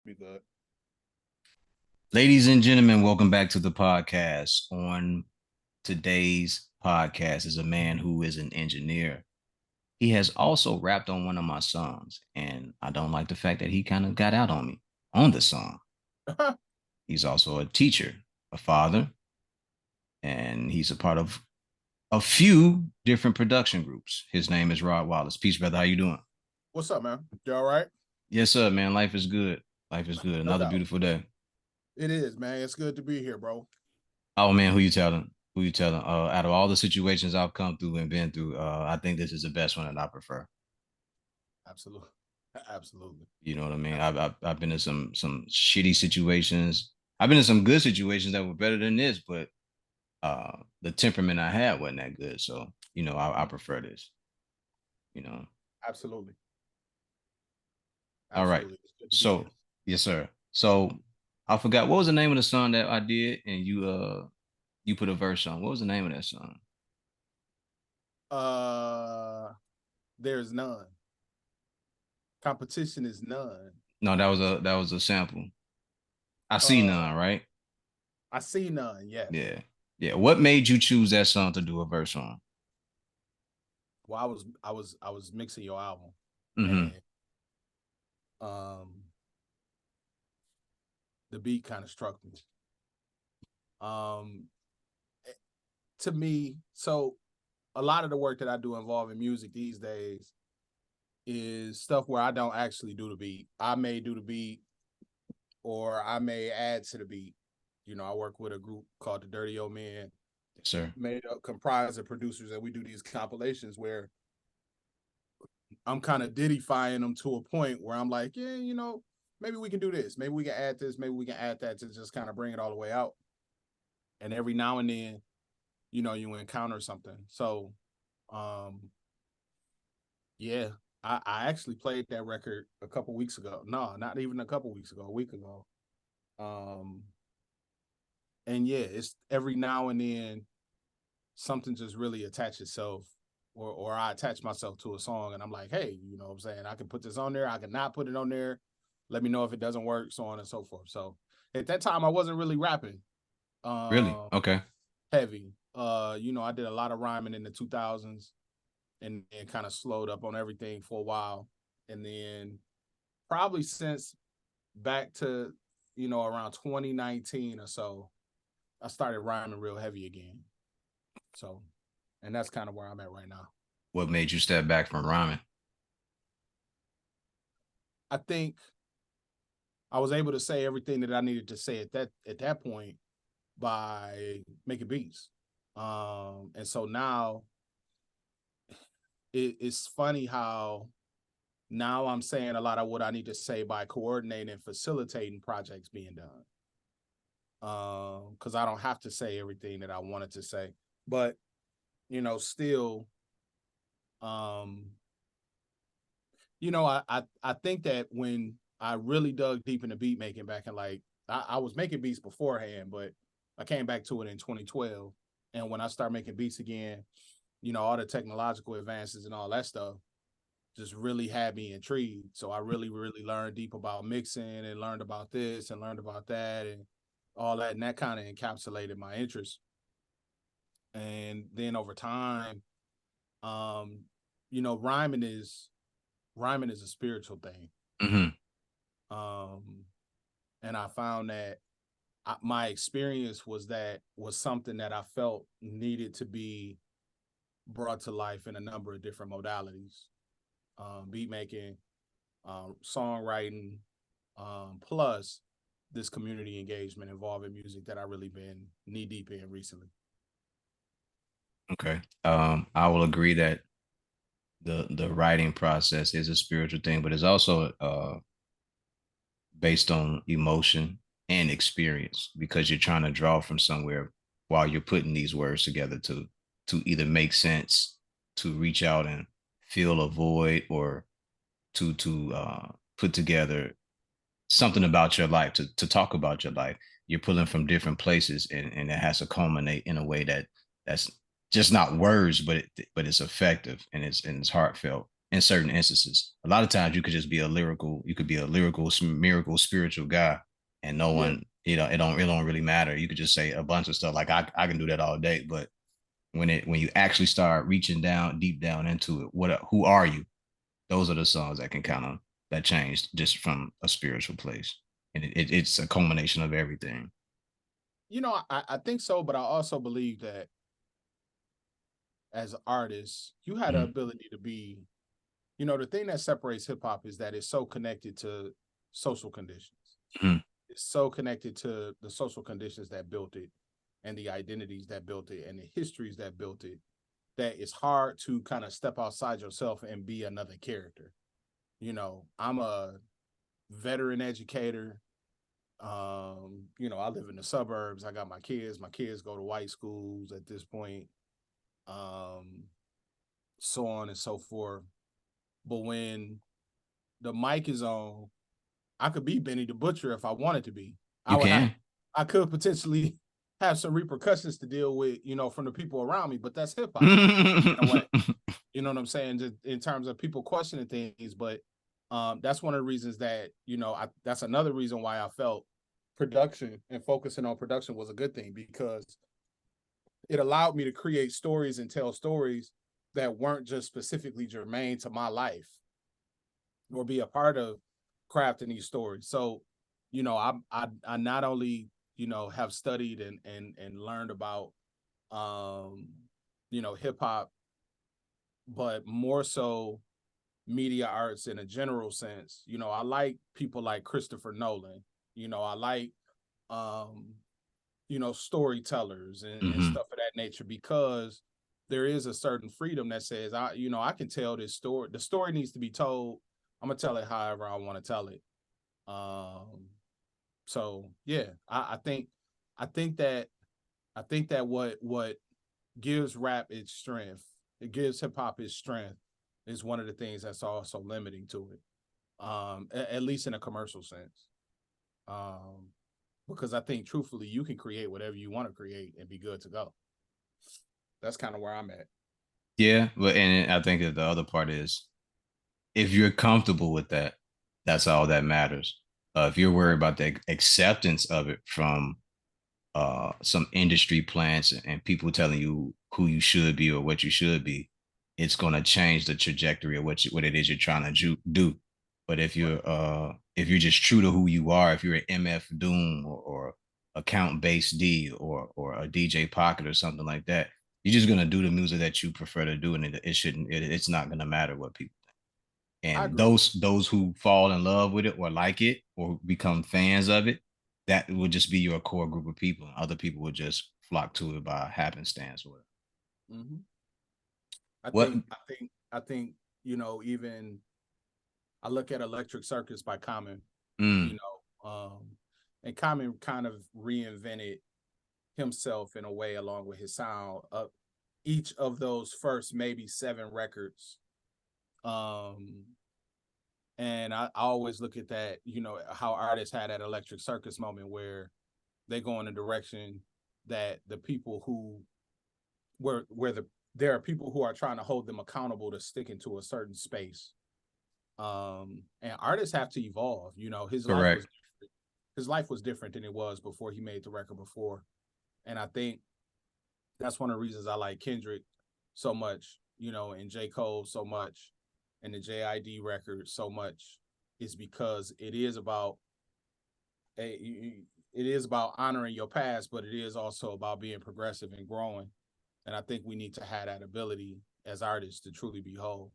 Be good. Ladies and gentlemen, welcome back to the podcast. On today's podcast is a man who is an engineer. He has also rapped on one of my songs, and I don't like the fact that he kind of got out on me on the song. He's also a teacher, a father, and he's a part of a few different production groups. His name is Rod Wallace. Peace, brother. How you doing? What's up, man? You all right? Yes, sir, man. Life is good. Life is good. No Another doubt. beautiful day. It is, man. It's good to be here, bro. Oh man, who you telling? Who you telling? Out of all the situations I've come through and been through, I think this is the best one that I prefer. Absolutely. Absolutely. You know what I mean? I've Absolutely. I've, I've been in some shitty situations. I've been in some good situations that were better than this, but the temperament I had wasn't that good. So I prefer this. You know. Absolutely. All right. Absolutely. It's good to be So here. yes, sir. So I forgot what was the name of the song that I did, and you put a verse on. What was the name of that song? Uh there's none. Competition is none. No, that was a sample. I see Uh none, right? I see none, yes. Yeah. Yeah. What made you choose that song to do a verse on? Well, I was mixing your album Mm-hmm. and um the beat kind of struck me. Um to me, so a lot of the work that I do involving music these days is stuff where I don't actually do the beat. I may do the beat or I may add to the beat. I work with a group called the Dirty Old Men, Yes, sir. made up comprised of producers, and we do these compilations where I'm kind of diddyfying them to a point where I'm like, yeah, maybe we can do this, maybe we can add this, maybe we can add that to just kind of bring it all the way out. And every now and then, you encounter something. So, um, yeah, I actually played that record a couple weeks ago. No, not even a couple weeks ago, a week ago. Um, and yeah, it's every now and then something just really attach itself, or I attach myself to a song, and I'm like, hey, what I'm saying, I can put this on there, I can not put it on there. Let me know if it doesn't work, so on and so forth. So at that time, I wasn't really rapping Really? um Okay. heavy. I did a lot of rhyming in the 2000s, and kind of slowed up on everything for a while, and then probably since back to around 2019 or so, I started rhyming real heavy again. So, and that's kind of where I'm at right now. What made you step back from rhyming? I think I was able to say everything that I needed to say at that point by making beats. And so now it's funny how now I'm saying a lot of what I need to say by coordinating and facilitating projects being done. Because I don't have to say everything that I wanted to say, but still, um, I think that when I really dug deep into beat making back in, like, I was making beats beforehand, but I came back to it in 2012. And when I started making beats again, all the technological advances and all that stuff just really had me intrigued. So I really, really learned deep about mixing and learned about this and learned about that and all that. And that kind of encapsulated my interest. And then over time, um, you know, rhyming is rhyming is a spiritual thing. Mm-hmm. Um, and I found that my experience was something that I felt needed to be brought to life in a number of different modalities: beat making, songwriting, plus this community engagement involving music that I really been knee deep in recently. Okay. I will agree that the writing process is a spiritual thing, but it's also based on emotion and experience because you're trying to draw from somewhere while you're putting these words together to either make sense, to reach out and fill a void, or to put together something about your life, to talk about your life. You're pulling from different places, and it has to culminate in a way that's just not words, but it's effective and it's heartfelt. in certain instances. A lot of times you could just be a lyrical, you could be a lyrical, miracle, spiritual guy, and no Yeah. one, it don't really matter. You could just say a bunch of stuff like I can do that all day, but when you actually start reaching down deep down into it, who are you? Those are the songs that can kind of that change just from a spiritual place, and it's a culmination of everything. I think so, but I also believe that as artists, you had the Mm-hmm. ability to be, the thing that separates hip hop is that it's so connected to social conditions. Mm-hmm. It's so connected to the social conditions that built it and the identities that built it and the histories that built it, that it's hard to kind of step outside yourself and be another character. I'm a veteran educator. I live in the suburbs. I got my kids. My kids go to white schools at this point. Um, so on and so forth. But when the mic is on, I could be Benny the Butcher if I wanted to be. I You would have can. I could potentially have some repercussions to deal with, from the people around me, but that's hip hop in a way. Mm-hmm. You know what I'm saying? Just in terms of people questioning things. But that's one of the reasons that, that's another reason why I felt production and focusing on production was a good thing, because it allowed me to create stories and tell stories that weren't just specifically germane to my life or be a part of crafting these stories. So, I not only, have studied and learned about hip hop, but more so media arts in a general sense. I like people like Christopher Nolan. I like um, storytellers and Mm-hmm. stuff of that nature, because there is a certain freedom that says I can tell this story. The story needs to be told. I'm gonna tell it however I want to tell it. Um, so yeah, I think that what gives rap its strength, it gives hip hop its strength, is one of the things that's also limiting to it. At least in a commercial sense. Um, because I think truthfully, you can create whatever you want to create and be good to go. That's kind of where I'm at. Yeah, but and I think that the other part is if you're comfortable with that, that's all that matters. If you're worried about the acceptance of it from some industry plants and people telling you who you should be or what you should be, it's going to change the trajectory of what it is you're trying to do. But Right. if you're just true to who you are, if you're an MF Doom or a Count Bass D or a DJ Pocket or something like that, you're just gonna do the music that you prefer to do, and it's not gonna matter what people. I And agree. those who fall in love with it or like it or become fans of it, that would just be your core group of people. Other people would just flock to it by happenstance or whatever. Mm-hmm. What? I think, even I look at Electric Circus by Common, you Mm, know, and Common kind of reinvented himself in a way along with his sound. Each of those first maybe 7 records, um, and I always look at that, how artists had that Electric Circus moment where they go in a direction that the people who where there are people who are trying to hold them accountable to sticking to a certain space. And artists have to evolve. correct. His life was different than it was before he made the record before. And I think that's one of the reasons I like Kendrick so much, and J. Cole so much, and the JID record so much, is because it is about honoring your past, but it is also about being progressive and growing. And I think we need to have that ability as artists to truly be whole.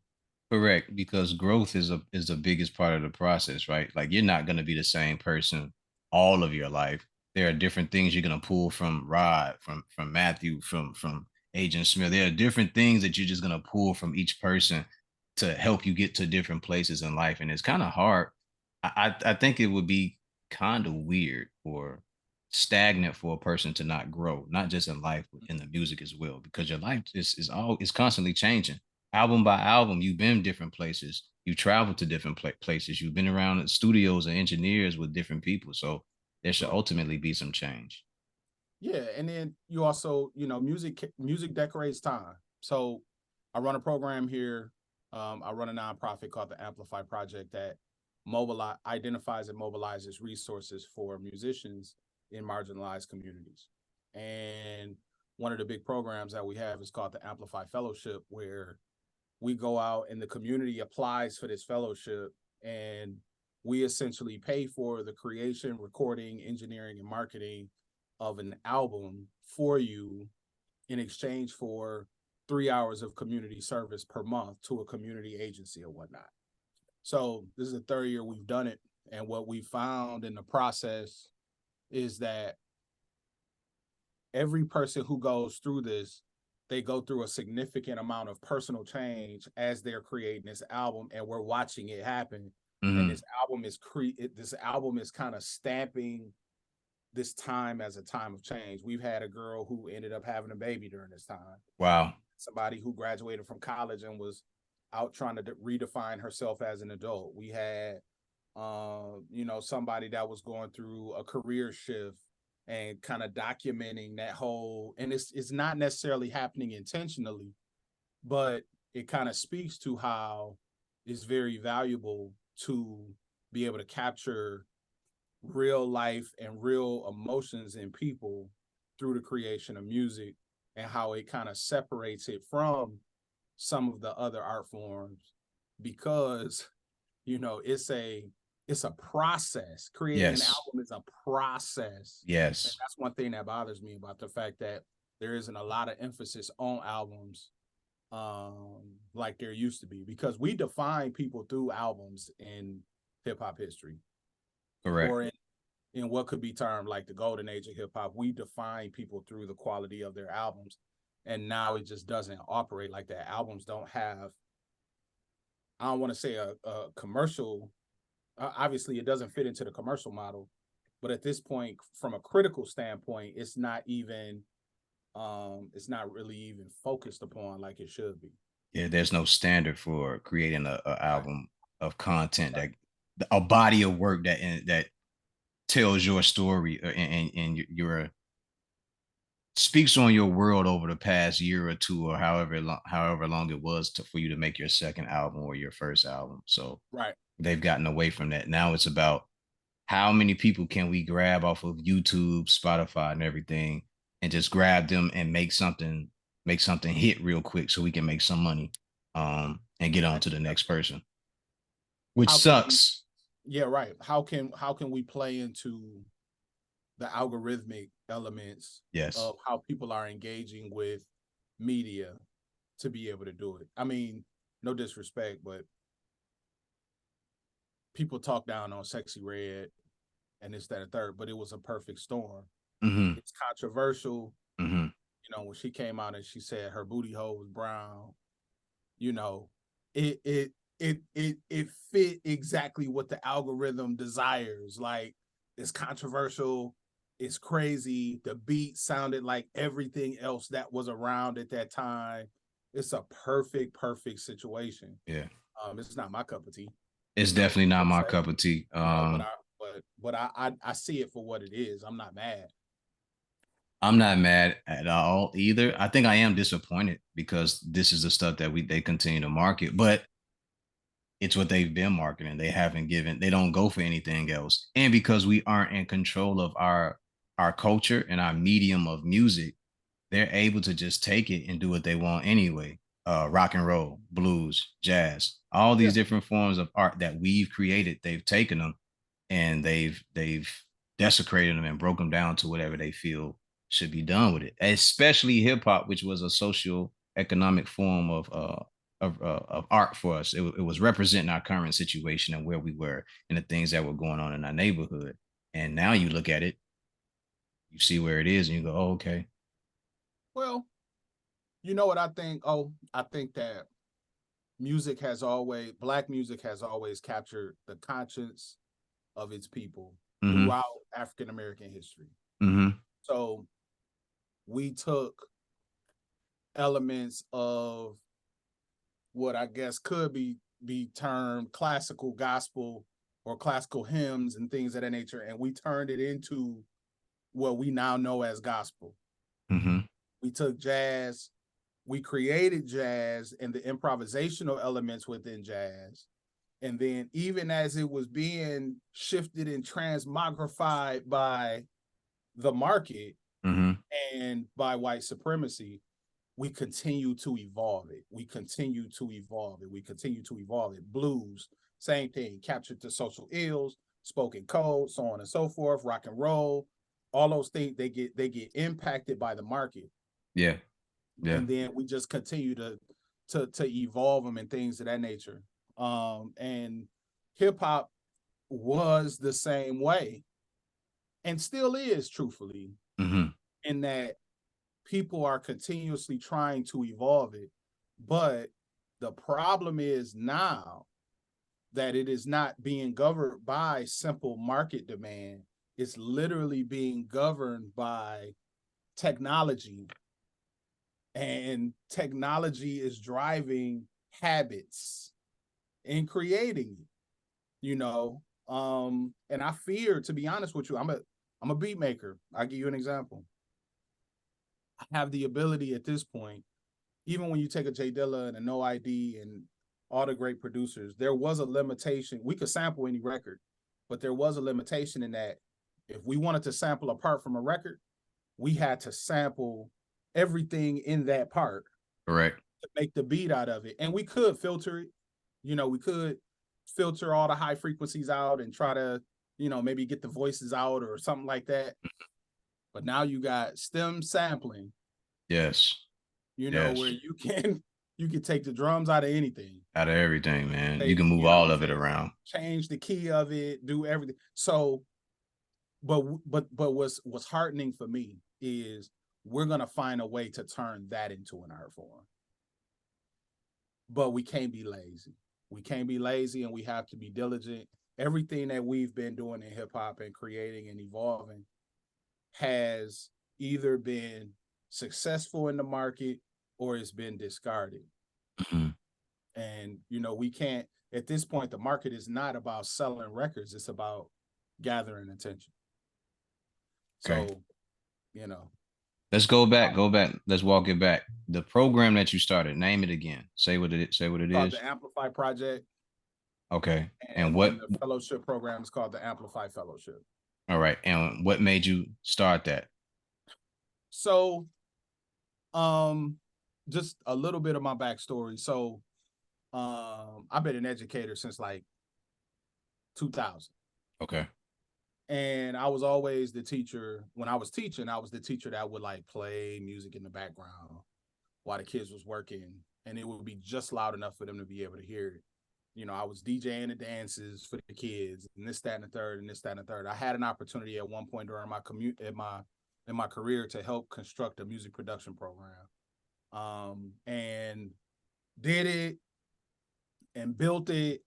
Correct, because growth is the biggest part of the process, right? Like you're not going to be the same person all of your life. There are different things you're going to pull from Rod, from Matthew, from Agent Smith. There are different things that you're just going to pull from each person to help you get to different places in life, and it's kind of hard. I think it would be kind of weird or stagnant for a person to not grow, not just in life, but in the music as well, because your life is constantly changing album by album. You've been different places. You traveled to different places. You've been around studios and engineers with different people. So there should Right. ultimately be some change. Yeah, and then you also, music decorates time. So I run a program here I run a nonprofit called the Amplify Project that identifies and mobilizes resources for musicians in marginalized communities. And one of the big programs that we have is called the Amplify Fellowship, where we go out and the community applies for this fellowship, and we essentially pay for the creation, recording, engineering, and marketing of an album for you in exchange for 3 hours of community service per month to a community agency or whatnot. So this is the third year we've done it. And what we found in the process is that every person who goes through this, they go through a significant amount of personal change as they're creating this album, and we're watching it happen. Mm-hmm. And this album is kind of stamping this time as a time of change. We've had a girl who ended up having a baby during this time. Wow. Somebody who graduated from college and was out trying to redefine herself as an adult. We had, somebody that was going through a career shift and kind of documenting that whole, and it's not necessarily happening intentionally, but it kind of speaks to how it's very valuable to be able to capture real life and real emotions in people through the creation of music, and how it kind of separates it from some of the other art forms, because it's a process. Creating an album is a process. Yes. And that's one thing that bothers me about the fact that there isn't a lot of emphasis on albums like there used to be, because we define people through albums in hip hop history. Correct. Or in what could be termed like the golden age of hip hop, we define people through the quality of their albums. And now it just doesn't operate like that. Albums don't have, I don't want to say a commercial, obviously it doesn't fit into the commercial model, but at this point, from a critical standpoint, it's not really even focused upon like it should be. Yeah, there's no standard for creating a album of content, that a body of work that tells your story, and your speaks on your world over the past year or two, or however long it was for you to make your second album or your first album. So they've gotten away from that. Now it's about how many people can we grab off of YouTube, Spotify, and everything, and just grab them and make something hit real quick so we can make some money, and get on to the next person, which sucks. How can we play into the algorithmic elements of how people are engaging with media to be able to do it? I mean, no disrespect, but people talk down on Sexy Red and this, that, and third, but it was a perfect storm. Mm-hmm. It's controversial. Mm-hmm. When she came out and she said her booty hole was brown, it fit exactly what the algorithm desires. Like, it's controversial, it's crazy. The beat sounded like everything else that was around at that time. It's a perfect situation. Yeah. It's not my cup of tea. It's definitely not my cup of tea. But I see it for what it is. I'm not mad. I'm not mad at all either. I think I am disappointed because this is the stuff that they continue to market, but it's what they've been marketing. They don't go for anything else. And because we aren't in control of our culture and our medium of music, they're able to just take it and do what they want anyway. Rock and roll, blues, jazz, all these different forms of art that we've created, they've taken them and they've desecrated them and broke them down to whatever they feel should be done with it. Especially hip hop, which was a social economic form of art for us. It was representing our current situation and where we were and the things that were going on in our neighborhood. And now you look at it, you see where it is, and you go, "Oh, okay." Well, you know what I think? I think that Black music has always captured the conscience of its people throughout African American history. Mm-hmm. So we took elements of what I guess could be termed classical gospel or classical hymns and things of that nature, and we turned it into what we now know as gospel. Mm-hmm. We took jazz we created jazz and the improvisational elements within jazz. And then even as it was being shifted and transmogrified by the market Mm-hmm. and by white supremacy, we continue to evolve it. We continue to evolve it. We continue to evolve it. Blues, same thing, captured the social ills, spoken code, so on and so forth, rock and roll, all those things, they get impacted by the market. Yeah. Yeah. And then we just continue to evolve them and things of that nature. And hip hop was the same way and still is, truthfully, Mm-hmm. in that people are continuously trying to evolve it. But the problem is now that it is not being governed by simple market demand. It's literally being governed by technology, and technology is driving habits and creating it, you know. And I fear, to be honest with you, I'm a beat maker. I'll give you an example. I have the ability at this point, even when you take a J Dilla and a No ID and all the great producers, there was a limitation. We could sample any record, but there was a limitation in that if we wanted to sample a part from a record, we had to sample everything in that part Correct. to make the beat out of it. And we could filter it. We could filter all the high frequencies out and try to, maybe get the voices out or something like that. But now you got stem sampling, Yes. where Yes. you can take the drums out of anything. Out of everything, man. You Take, can move you know what all I'm of it saying? around. Change the key of it, do everything. So, but what's heartening for me is we're gonna find a way to turn that into an art form. But we can't be lazy. We can't be lazy, and we have to be diligent. Everything that we've been doing in hip hop and creating and evolving has either been successful in the market or it's been discarded. Mm-hmm. And we can't, at this point, the market is not about selling records, it's about gathering attention. Okay. So, Let's go back. Let's walk it back. The program that you started, name it again. Say what it called is. the Amplify Project. Okay. And what the fellowship program is called the Amplify Fellowship. All right. And what made you start that? So, just a little bit of my backstory. So, I've been an educator since like 2000. Okay. And I was always the teacher. When I was teaching, I was the teacher that would like play music in the background while the kids was working, and it would be just loud enough for them to be able to hear it. I was DJing the dances for the kids, and this, that, and the third, and this, that, and the third. I had an opportunity at one point during my commute in my career to help construct a music production program, and did it and built it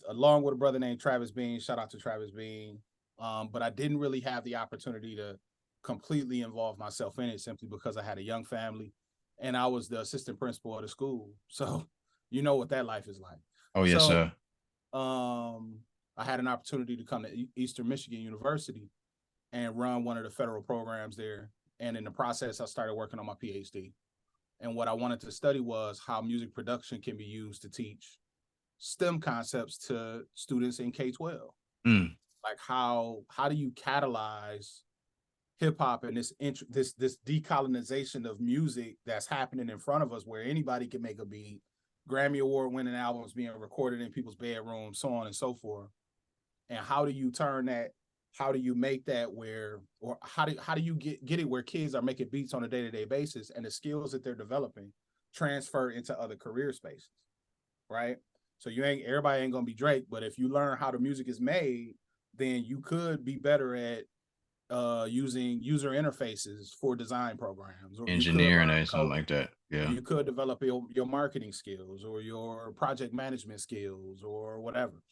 along with a brother named Travis Bean. Shout out to Travis Bean. But I didn't really have the opportunity to completely involve myself in it simply because I had a young family and I was the assistant principal of the school. So you know what that life is like. Oh, yes, So, sir. I had an opportunity to come to Eastern Michigan University and run one of the federal programs there. And in the process, I started working on my PhD. And what I wanted to study was how music production can be used to teach STEM concepts to students in K-12. Mm. Like how do you catalyze hip hop and this decolonization of music that's happening in front of us, where anybody can make a beat, Grammy Award winning albums being recorded in people's bedrooms, so on and so forth. And how do you turn that? How do you make that how do you get it where kids are making beats on a day-to-day basis and the skills that they're developing transfer into other career spaces, right? So everybody ain't gonna be Drake, but if you learn how the music is made, then you could be better at using user interfaces for design programs, or Engineering or something like that. Yeah. you could develop your marketing skills or your project management skills or whatever.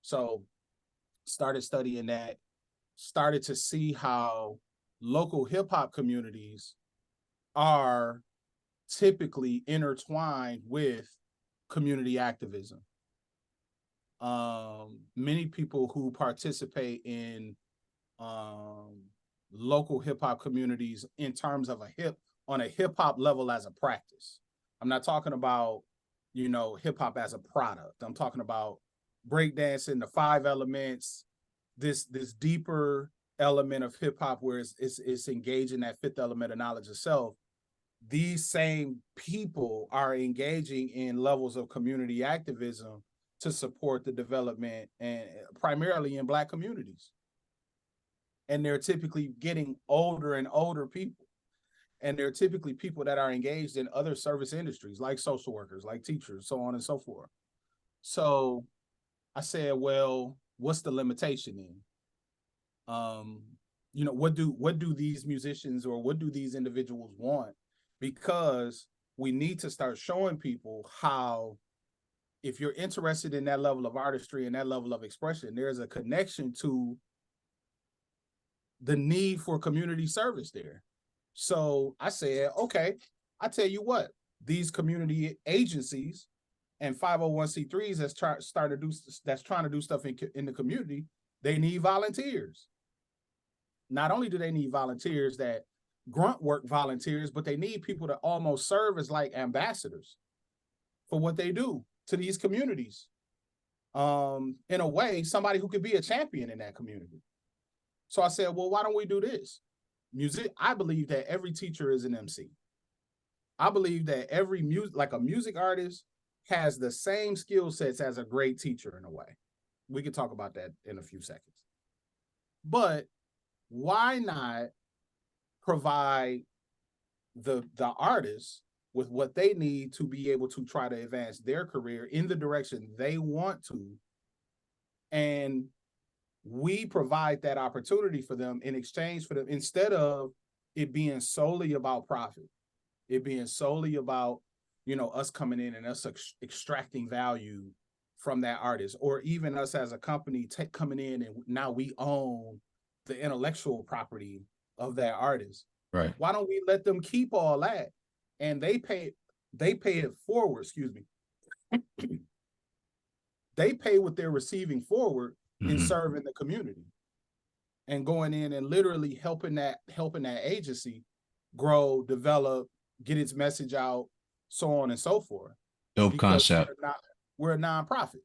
So started studying that, started to see how local hip hop communities are typically intertwined with community activism. Many people who participate in local hip hop communities in terms of on a hip hop level as a practice. I'm not talking about, hip hop as a product. I'm talking about breakdancing, the five elements, this deeper element of hip hop where it's engaging that fifth element of knowledge itself. These same people are engaging in levels of community activism to support the development and primarily in Black communities. And they're typically getting older and older people. And they're typically people that are engaged in other service industries like social workers, like teachers, so on and so forth. So I said, well, what's the limitation in? What do these musicians or what do these individuals want? Because we need to start showing people how, if you're interested in that level of artistry and that level of expression, there's a connection to the need for community service there. So I said, okay, I tell you what, these community agencies and 501c3s that's trying to do stuff in the community, they need volunteers. Not only do they need volunteers that grunt work volunteers, but they need people to almost serve as like ambassadors for what they do to these communities. In a way, somebody who could be a champion in that community. So I said, well, why don't we do this? I believe that every teacher is an MC. I believe that every a music artist has the same skill sets as a great teacher in a way. We can talk about that in a few seconds. But why not provide the artists with what they need to be able to try to advance their career in the direction they want to, and we provide that opportunity for them in exchange for them, instead of it being solely about profit, it being solely about us coming in and us extracting value from that artist, or even us as a company coming in and now we own the intellectual property of that artist. Right. Why don't we let them keep all that and they pay it forward, excuse me. They pay what they're receiving forward in serving the community and going in and literally helping that agency grow, develop, get its message out, so on and so forth. Dope Because concept. We're a nonprofit.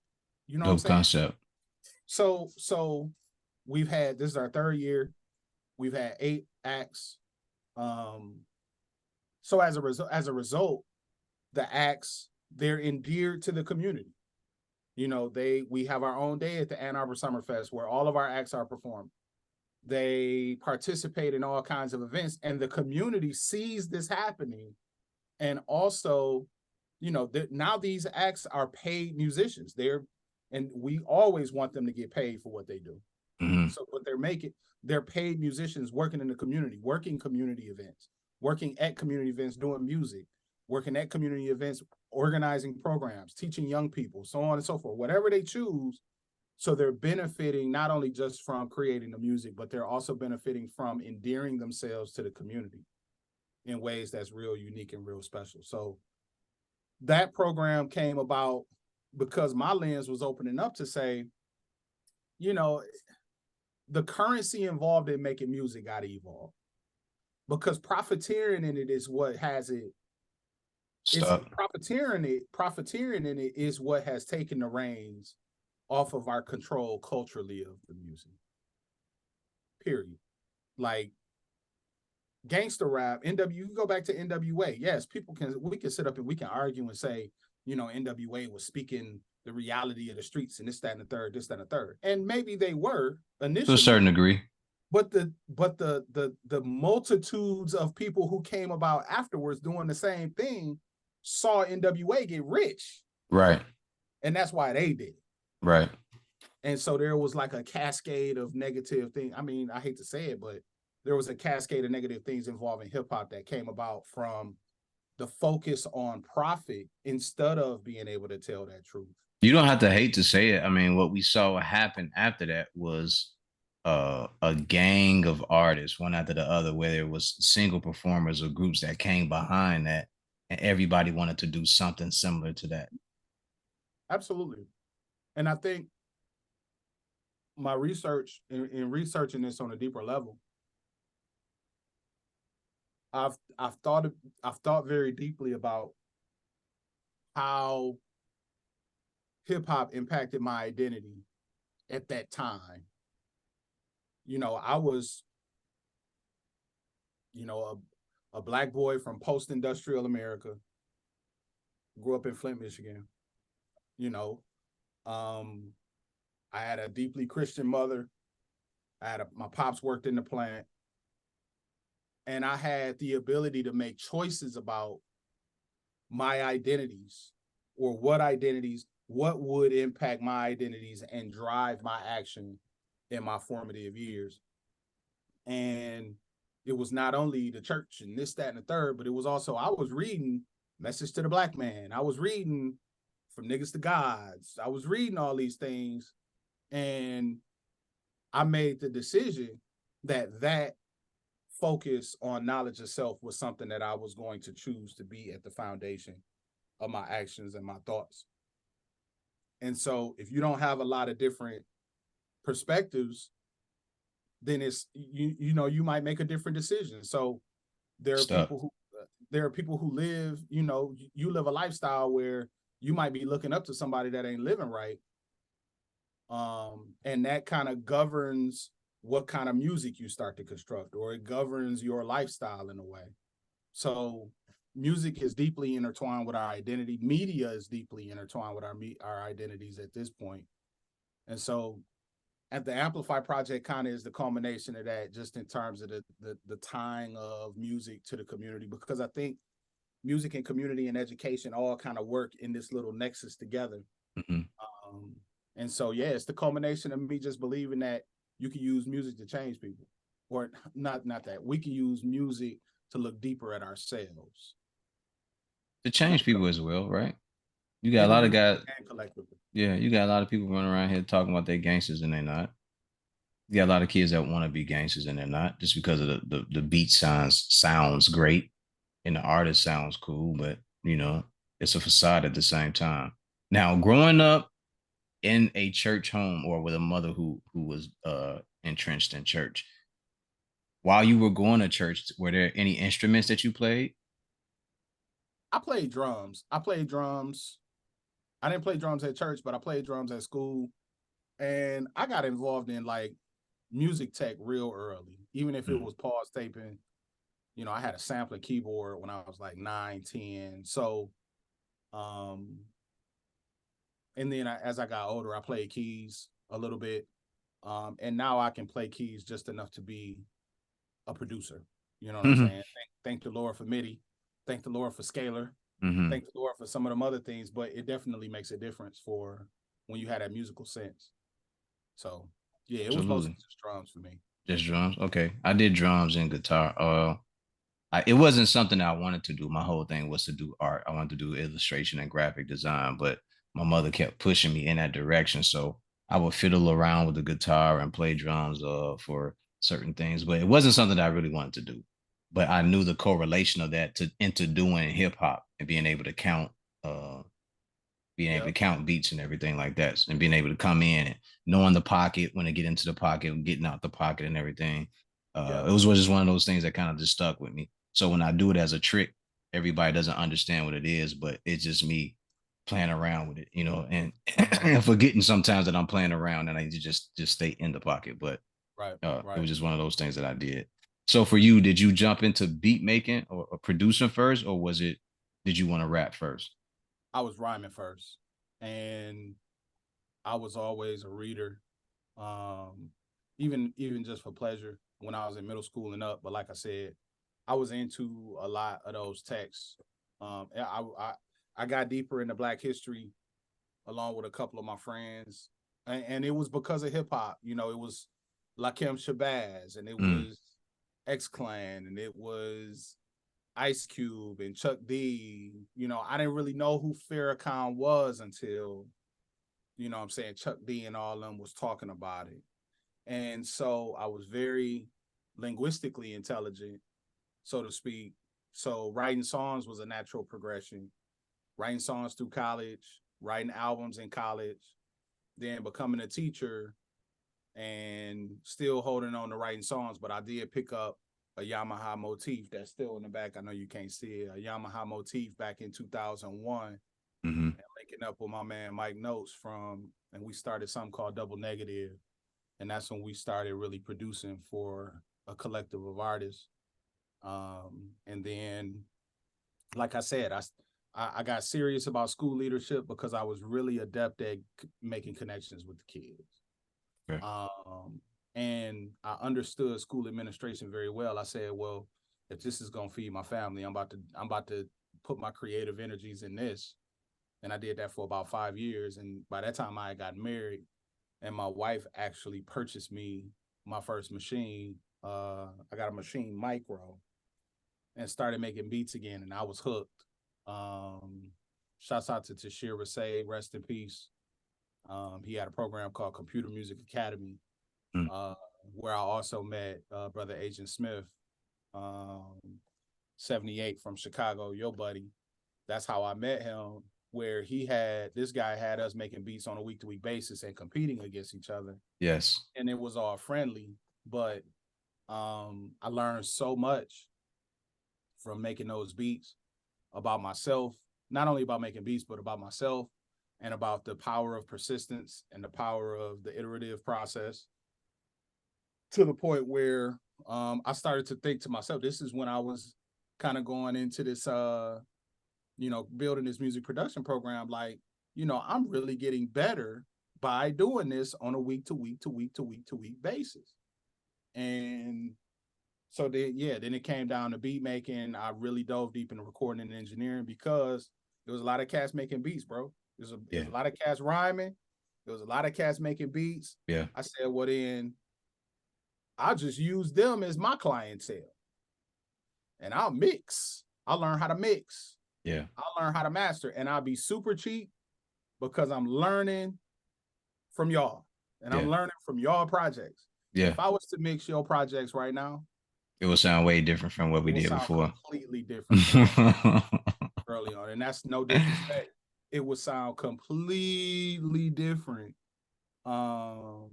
You know Dope what I'm saying? Concept. So we've had, this is our third year. We've had 8 acts. So as a result, the acts, they're endeared to the community. We have our own day at the Ann Arbor Summerfest where all of our acts are performed. They participate in all kinds of events, and the community sees this happening. And also, now these acts are paid musicians. And we always want them to get paid for what they do. So what they're paid musicians working in the community, working community events, working at community events, doing music, working at community events, organizing programs, teaching young people, so on and so forth, whatever they choose. So they're benefiting not only just from creating the music, but they're also benefiting from endearing themselves to the community in ways that's real unique and real special. So that program came about because my lens was opening up to say, the currency involved in making music got to evolve, because profiteering in it is what has it. Profiteering in it is what has taken the reins off of our control culturally of the music. Period. Like gangster rap, you go back to NWA. Yes, we can sit up and we can argue and say, NWA was speaking the reality of the streets and this, that, and the third. And maybe they were initially to a certain degree. But the multitudes of people who came about afterwards doing the same thing saw NWA get rich. Right. And that's why they did. Right. And so there was like a cascade of negative things. I mean, I hate to say it, but there was a cascade of negative things involving hip hop that came about from the focus on profit instead of being able to tell that truth. You don't have to hate to say it. I mean, what we saw happen after that was a gang of artists, one after the other, whether it was single performers or groups that came behind that, and everybody wanted to do something similar to that. Absolutely. And I think my research in researching this on a deeper level, I've thought very deeply about how hip hop impacted my identity at that time. I was, a black boy from post-industrial America, grew up in Flint, Michigan. You know, um, I had a deeply Christian mother. My pops worked in the plant, and I had the ability to make choices about my identities or what would impact my identities and drive my action in my formative years. And it was not only the church and this, that, and the third, but it was also, I was reading Message to the Black Man. I was reading From Niggas to Gods. I was reading all these things. And I made the decision that focus on knowledge of self was something that I was going to choose to be at the foundation of my actions and my thoughts. And so if you don't have a lot of different perspectives, then you might make a different decision. So there are Stuff. people who live, you live a lifestyle where you might be looking up to somebody that ain't living right. And that kind of governs what kind of music you start to construct, or it governs your lifestyle in a way. So music is deeply intertwined with our identity. Media is deeply intertwined with our identities at this point. And so at the Amplify Project kind of is the culmination of that, just in terms of the tying of music to the community, because I think music and community and education all kind of work in this little nexus together. Mm-hmm. And so, yeah, it's the culmination of me just believing that you can use music to change people, or not that we can use music to look deeper at ourselves. To change people as well, right? You got a lot of guys. And collectively. Yeah, you got a lot of people running around here talking about they gangsters and they're not. You got a lot of kids that want to be gangsters and they're not, just because of the beat sounds great and the artist sounds cool, but it's a facade at the same time. Now, growing up in a church home or with a mother who was entrenched in church, while you were going to church, were there any instruments that you played? I played drums. I didn't play drums at church, but I played drums at school. And I got involved in like music tech real early, even if it was pause taping. I had a sampling keyboard when I was like 9, 10. So, and then as I got older, I played keys a little bit. And now I can play keys just enough to be a producer. You know what I'm saying? Thank the Lord for MIDI. Thank the Lord for Scalar. Thank the Lord for some of them other things, but it definitely makes a difference for when you had that musical sense. So yeah, it was mostly just drums for me. Just drums. Okay. I did drums and guitar. It wasn't something I wanted to do. My whole thing was to do art. I wanted to do illustration and graphic design, but my mother kept pushing me in that direction. So I would fiddle around with the guitar and play drums for certain things, but it wasn't something that I really wanted to do. But I knew the correlation of that into doing hip hop and being able to count beats and everything like that, and being able to come in and knowing the pocket when to get into the pocket and getting out the pocket and everything. It was just one of those things that kind of just stuck with me. So when I do it as a trick, everybody doesn't understand what it is, but it's just me playing around with it, and, and forgetting sometimes that I'm playing around and I just stay in the pocket. But right. It was just one of those things that I did. So for you, did you jump into beat making or producing first, or did you want to rap first? I was rhyming first, and I was always a reader, even just for pleasure when I was in middle school and up. But like I said, I was into a lot of those texts. I got deeper into Black history along with a couple of my friends, and it was because of hip hop. It was Lakim Shabazz, and it was X Clan, and it was Ice Cube and Chuck D. I didn't really know who Farrakhan was until, I'm saying, Chuck D and all of them was talking about it. And so I was very linguistically intelligent, so to speak. So writing songs was a natural progression. Writing songs through college, writing albums in college, then becoming a teacher and still holding on to writing songs. But I did pick up a Yamaha motif that's still in the back. I know you can't see it. A Yamaha motif back in 2001. Mm-hmm. and linking up with my man Mike Notes and we started something called Double Negative, and that's when we started really producing for a collective of artists. And then, like I said, I got serious about school leadership because I was really adept at making connections with the kids. Okay. And I understood school administration very well. I said, well, if this is gonna feed my family, I'm about to put my creative energies in this. And I did that for about 5 years. And by that time I got married, and my wife actually purchased me my first machine. I got a Machine Micro and started making beats again, and I was hooked. Shouts out to Tashir Say, rest in peace. He had a program called Computer Music Academy, Mm. where I also met brother Agent Smith, 78 from Chicago, your buddy. That's how I met him, where this guy had us making beats on a week-to-week basis and competing against each other. Yes. And it was all friendly, but I learned so much from making those beats about myself, not only about making beats, but about myself and about the power of persistence and the power of the iterative process, to the point where I started to think to myself, this is when I was kind of going into this, building this music production program. Like, I'm really getting better by doing this on a week to week to week to week to week basis. And so then it came down to beat making. I really dove deep into recording and engineering because there was a lot of cats making beats, bro. There's a lot of cats rhyming. There was a lot of cats making beats. Yeah. I said, well, then I'll just use them as my clientele. And I'll mix. I'll learn how to mix. Yeah. I'll learn how to master. And I'll be super cheap because I'm learning from y'all. And I'm learning from y'all projects. Yeah. If I was to mix your projects right now, it will sound way different from what we did before. Completely different early on. And that's no disrespect. It would sound completely different. But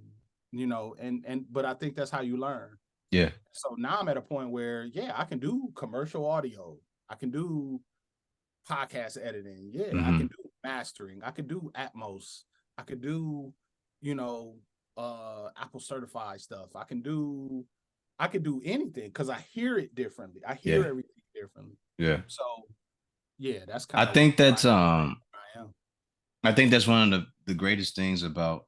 I think that's how you learn. Yeah. So now I'm at a point where, I can do commercial audio. I can do podcast editing. Yeah, I can do mastering. I can do Atmos. I could do, Apple certified stuff. I can do anything because I hear it differently. I hear everything differently. Yeah. So that's kind of I think that's I am. I think that's one of the greatest things about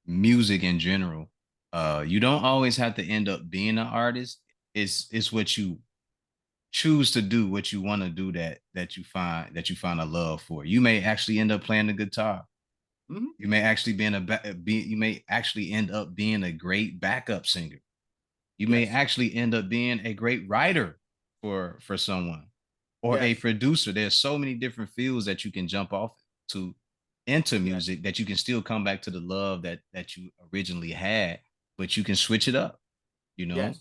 music in general. You don't always have to end up being an artist. It's what you choose to do, what you want to do that you find a love for. You may actually end up playing the guitar. Mm-hmm. You may actually you may actually end up being a great backup singer. You may actually end up being a great writer for someone or a producer. There's so many different fields that you can jump off to into music that you can still come back to the love that you originally had, but you can switch it up, Yes,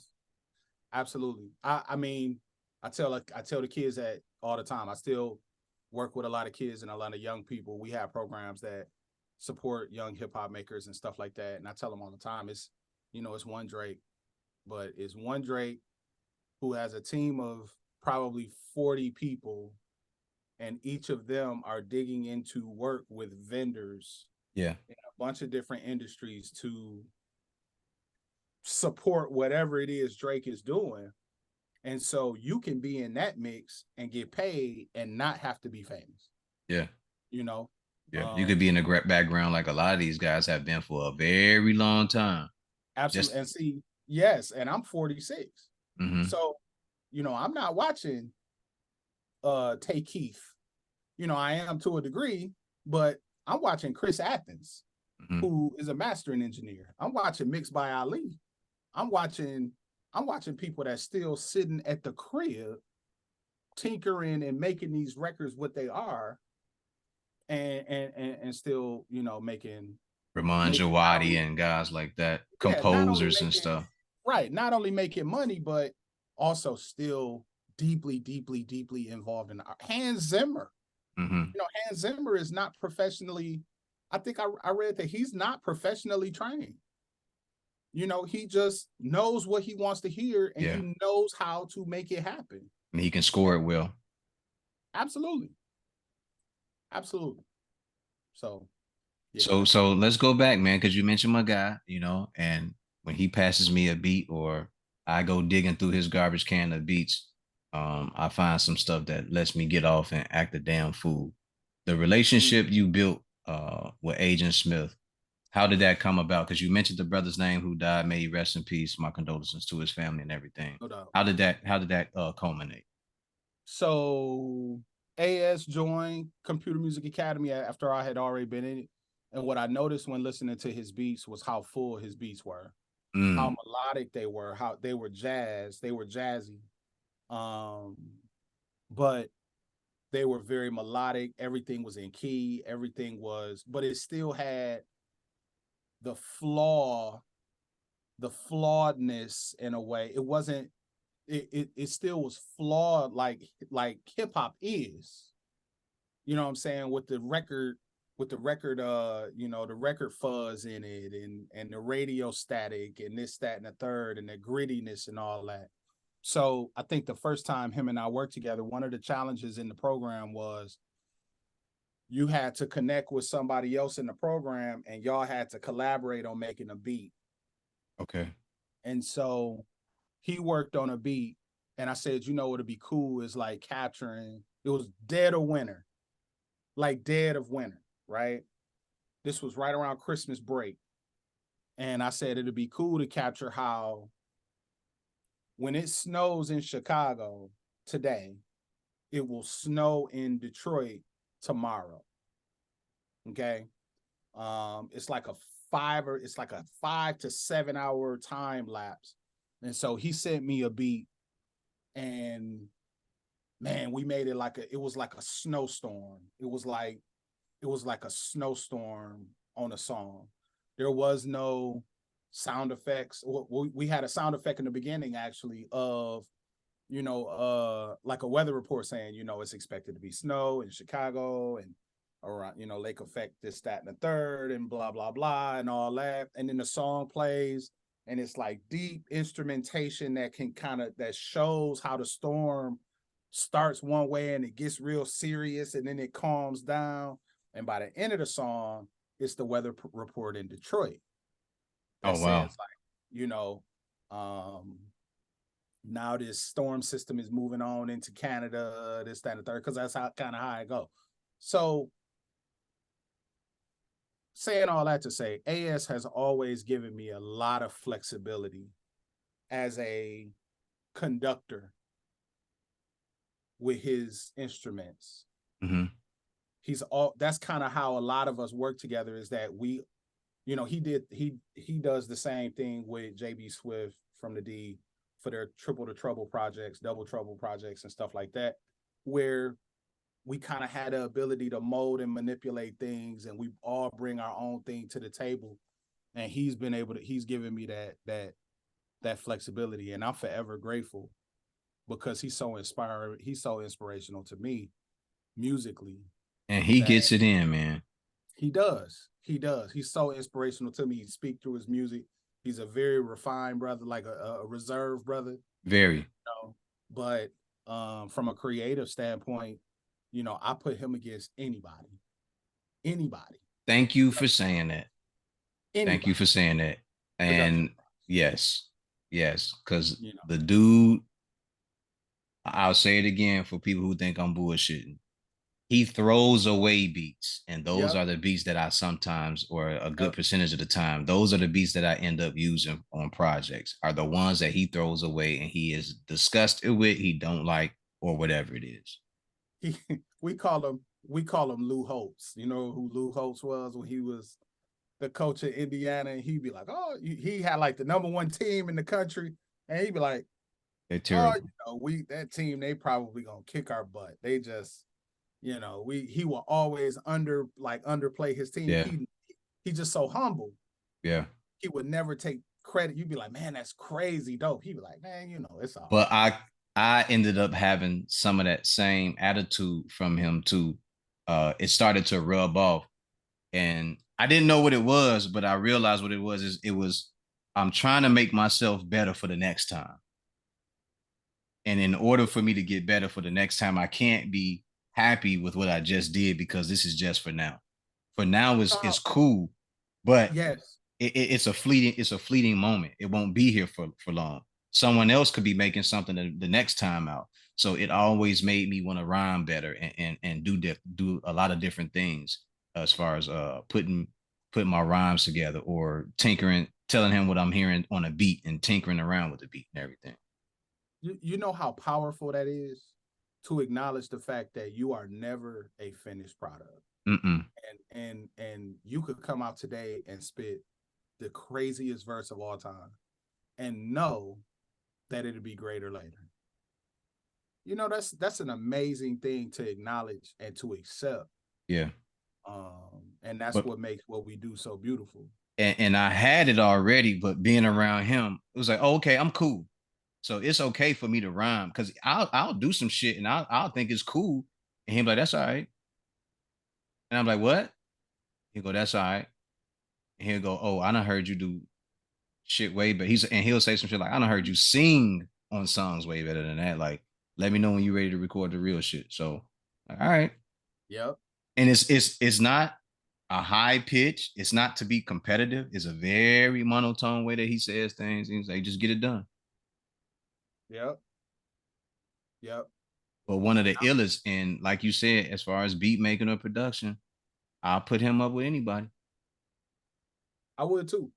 absolutely. I mean, I tell the kids that all the time. I still work with a lot of kids and a lot of young people. We have programs that support young hip hop makers and stuff like that. And I tell them all the time, it's one Drake, but it's one Drake who has a team of probably 40 people, and each of them are digging into work with vendors in a bunch of different industries to support whatever it is Drake is doing. And so you can be in that mix and get paid and not have to be famous. Yeah. You could be in the background like a lot of these guys have been for a very long time. Absolutely. And see, yes, and I'm 46. So, I'm not watching Tay Keith. I am to a degree, but I'm watching Chris Athens, who is a mastering engineer. I'm watching Mix by Ali. I'm watching people that's still sitting at the crib tinkering and making these records what they are, and still, making Ramon Jawadi and guys like that, composers and stuff. Right. Not only making money, but also still deeply, deeply, deeply involved in art. Hans Zimmer. Hans Zimmer is not professionally, I think I read that he's not professionally trained. He just knows what he wants to hear, and he knows how to make it happen. And he can score it well. Absolutely. Absolutely. So yeah. So let's go back, man, because you mentioned my guy, and when he passes me a beat or I go digging through his garbage can of beats, I find some stuff that lets me get off and act a damn fool. The Mm, relationship you built with Agent Smith, how did that come about? Because you mentioned the brother's name who died. May he rest in peace. My condolences to his family and everything. no doubt. How did that culminate? So AS joined Computer Music Academy after I had already been in it. And what I noticed when listening to his beats was how full his beats were, how Mm, melodic they were, how they were they were jazzy. Um, but they were very melodic. Everything was in key, but it still had the the flawedness in a way. It wasn't, it still was flawed like hip hop is. You know what I'm saying? With the record the record fuzz in it and the radio static and this, that, and the third and the grittiness and all that. So I think the first time him and I worked together, one of the challenges in the program was you had to connect with somebody else in the program and y'all had to collaborate on making a beat. okay. And so he worked on a beat and I said, what'd be cool is like capturing, it was dead of winter, like dead of winter, right? This was right around Christmas break. And I said it'd be cool to capture how when it snows in Chicago today, it will snow in Detroit tomorrow. Okay. It's like a 5 to 7 hour time lapse. And so he sent me a beat and man, we made it was like a snowstorm. It was like a snowstorm on a song. There was no sound effects. We had a sound effect in the beginning actually of like a weather report saying, it's expected to be snow in Chicago and around, lake effect, this, that, and the third, and blah, blah, blah, and all that. And then the song plays, and it's like deep instrumentation that shows how the storm starts one way and it gets real serious and then it calms down. And by the end of the song, it's the weather report in Detroit that Oh wow. says, like, um, now this storm system is moving on into Canada, this, that, and the third, because that's how kind of how I go. So saying all that to say, AS has always given me a lot of flexibility as a conductor with his instruments. Mm-hmm. That's kind of how a lot of us work together is that he does the same thing with JB Swift from the D for their triple the trouble projects, double trouble projects and stuff like that, where we kind of had the ability to mold and manipulate things and we all bring our own thing to the table. And he's given me that flexibility. And I'm forever grateful because he's so inspiring, he's so inspirational to me musically And he that gets it in, man. he does. He does. He's so inspirational to me. He speak through his music. He's a very refined brother, like a reserved brother, Very. But from a creative standpoint, I put him against anybody, Thank you for saying that. Thank you anybody. for saying that. Production, And yes, yes, because you know. the dude, I'll say it again for people who think I'm bullshitting. He throws away beats, and those Yep. are the beats that I sometimes, or a good Yep. percentage of the time, those are the beats that I end up using on projects. Are the ones that he throws away and he is disgusted with, he don't like, or whatever it is. He we call him Lou Holtz. You know who Lou Holtz was when he was the coach of Indiana, and he'd be like, "Oh, he had like the number one team in the country," and he'd be like, They're "Oh, terrible. we that team they probably gonna kick our butt. They just, he will always underplay his team. Yeah, He just so humble. yeah. He would never take credit. You'd be like, man, that's crazy dope. He'd be like, man, it's all But right. I ended up having some of that same attitude from him too. It started to rub off, and I didn't know what it was, but I realized what it was. Is it was I'm trying to make myself better for the next time, and in order for me to get better for the next time, I can't be happy with what I just did because this is just for now. For now, Uh, it's cool, but yes. it's a fleeting moment. It won't be here for long. Someone else could be making something the next time out. So it always made me want to rhyme better and do a lot of different things as far as putting my rhymes together or tinkering, telling him what I'm hearing on a beat and tinkering around with the beat and everything. You know how powerful that is to acknowledge the fact that you are never a finished product. Mm-mm. And you could come out today and spit the craziest verse of all time and know that it'll be greater later. You know, that's an amazing thing to acknowledge and to accept. Yeah. And that's But what makes what we do so beautiful. and I had it already, but being around him, it was like, oh, okay, I'm cool. So it's okay for me to rhyme because I'll do some shit and I'll think it's cool. And he'll be like, that's all right. And I'm like, what? He'll go, that's all right. And he'll go, oh, I done heard you do shit way, but he'll say some shit like, I done heard you sing on songs way better than that. Like, let me know when you're ready to record the real shit. So, all right. Yep. And it's not a high pitch. It's not to be competitive. It's a very monotone way that he says things. He's like, just get it done. Yep. Yep. But one of the illest, and like you said, as far as beat making or production, I'll put him up with anybody I would too.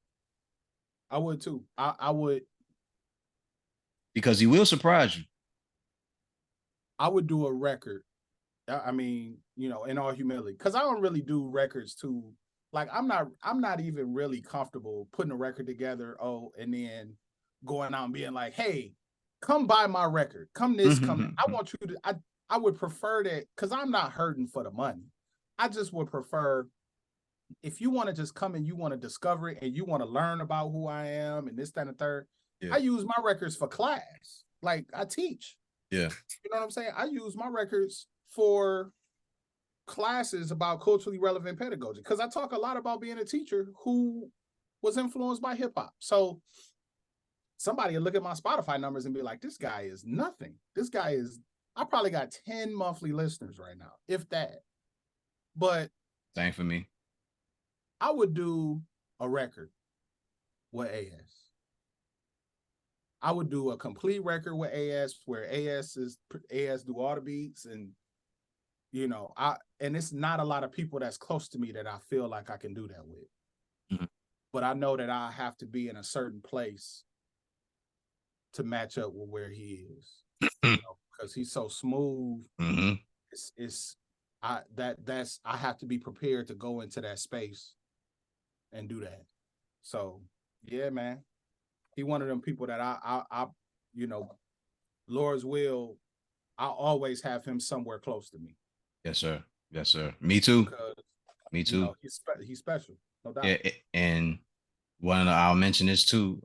I would too. I would because he will surprise you. I would do a record. I mean, you know, in all humility, because I don't really do records too. Like I'm not even really comfortable putting a record together. Oh, and then going out and being like, hey, come buy my record. Come this, come that. I want you to. I would prefer that because I'm not hurting for the money. I just would prefer if you want to just come and you want to discover it and you want to learn about who I am and this, that, and the third. Yeah, I use my records for class. Like I teach. yeah, You know what I'm saying? I use my records for classes about culturally relevant pedagogy because I talk a lot about being a teacher who was influenced by hip hop. So somebody will look at my Spotify numbers and be like, this guy is nothing. This guy is, I probably got 10 monthly listeners right now, if that. But same for me. I would do a record with AS. I would do a complete record with AS where AS do all the beats and and it's not a lot of people that's close to me that I feel like I can do that with. Mm-hmm. But I know that I have to be in a certain place to match up with where he is, because he's so smooth. Mm-hmm. I have to be prepared to go into that space and do that. So yeah, man, he one of them people that I you know, Lord's will, I always have him somewhere close to me. Yes, sir. Yes, sir. Me too. Because Me too. he's special, no doubt. Yeah, and I'll mention this too.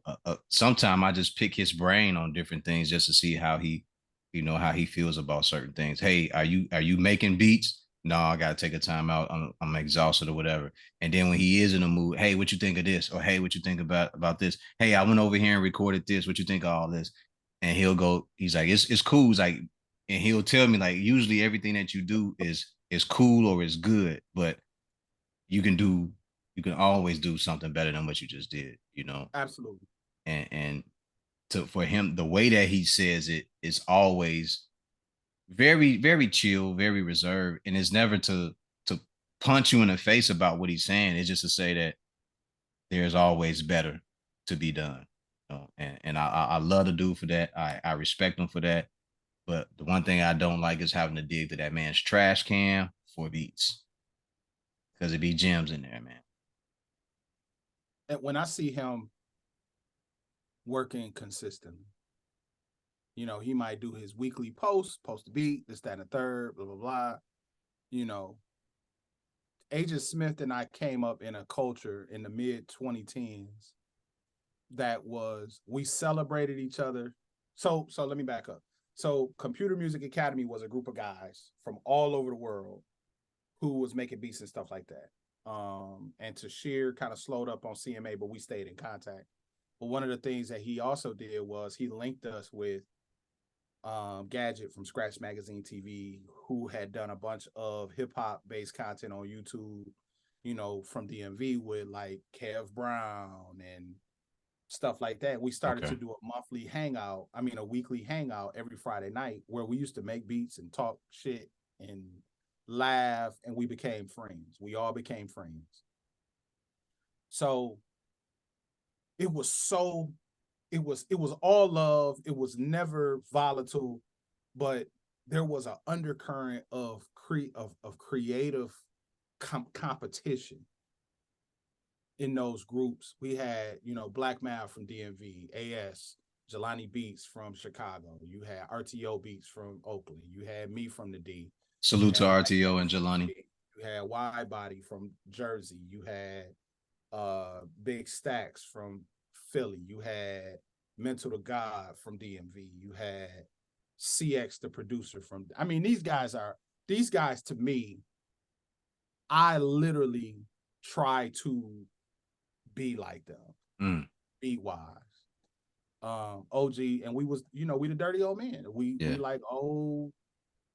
Sometime I just pick his brain on different things just to see how how he feels about certain things. Hey, are you making beats? No, I gotta take a time out. I'm exhausted or whatever. And then when he is in a mood, hey, what you think of this? Or hey, what you think about this? Hey, I went over here and recorded this. What you think of all this? And he'll go. He's like, it's cool. He's like, and he'll tell me like, usually everything that you do is cool or is good, but you can do you can always do something better than what you just did, Absolutely. and for him, the way that he says it is always very, very chill, very reserved, and it's never to punch you in the face about what he's saying. It's just to say that there's always better to be done. And I love the dude for that. I respect him for that. But the one thing I don't like is having to dig to that man's trash can for beats because it be gems in there, man. And when I see him working consistently, he might do his weekly post a beat, this, that, and the third, blah, blah, blah. You know, Agent Smith and I came up in a culture in the mid 2010s that we celebrated each other. So let me back up. So Computer Music Academy was a group of guys from all over the world who was making beats and stuff like that. And Tashir kind of slowed up on CMA, but we stayed in contact. But one of the things that he also did was he linked us with Gadget from Scratch Magazine TV, who had done a bunch of hip hop based content on YouTube, you know, from DMV with like Kev Brown and stuff like that. We started Okay. to do a monthly hangout, I mean, a weekly hangout every Friday night where we used to make beats and talk shit and laugh, and we became friends. We all became friends. So it was so it was all love. It was never volatile, but there was an undercurrent of creative competition in those groups. We had, you know, Black Math from DMV, AS, Jelani Beats from Chicago. You had RTO Beats from Oakland. You had me from the D. You Salute to had Mike RTO X and from the Jelani. D. You had Wide Body from Jersey. You had Big Stacks from Philly. You had Mental to God from DMV. You had CX the producer from, I mean, these guys to me, I literally try to be like them, Mm, beat wise. OG, and we was, you know, we the dirty old man. We yeah. like old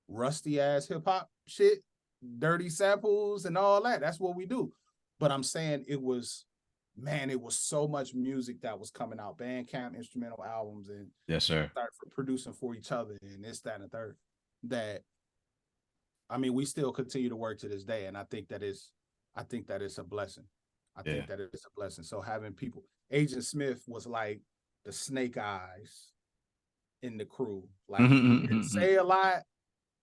rusty ass hip hop shit, dirty samples and all that. That's what we do. But I'm saying it was, man, it was so much music that was coming out, Bandcamp instrumental albums, and Yes, sir. started producing for each other and this, that, and the third. That, I mean, we still continue to work to this day, and I think that it's a blessing. I Yeah. think that it's a blessing. So having people, Agent Smith was like the snake eyes in the crew. Like he didn't say a lot,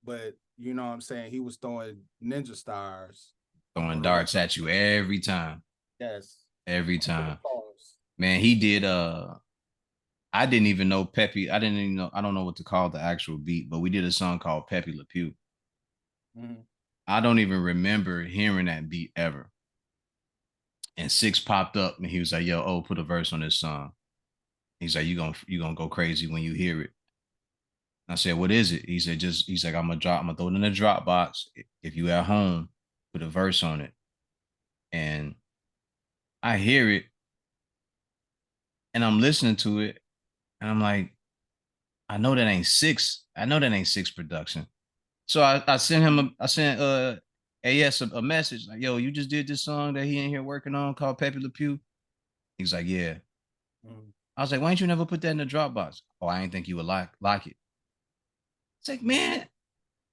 but you know what I'm saying? He was throwing ninja stars Throwing on the record. darts at you every time. Yes. Every For the time. cause. Man, he did I didn't even know Pepe. I didn't even know, I don't know what to call the actual beat, but we did a song called Pepe Le Pew. Mm-hmm. I don't even remember hearing that beat ever. And Six popped up and he was like, "Yo, oh, put a verse on this song." He's like, "You gonna go crazy when you hear it." I said, "What is it?" He said, "Just," he's like, I'm gonna throw it in the Dropbox. If you at home, put a verse on it." And I hear it and I'm listening to it and I'm like, I know that ain't six. I know that ain't six production. So I sent him I sent AS a message like, "Yo, you just did this song that he in here working on called Pepe Le Pew." He's like, "Yeah." Mm-hmm. I was like, "Why ain't you never put that in the Dropbox?" "Oh, I ain't think you would like it." It's like, man,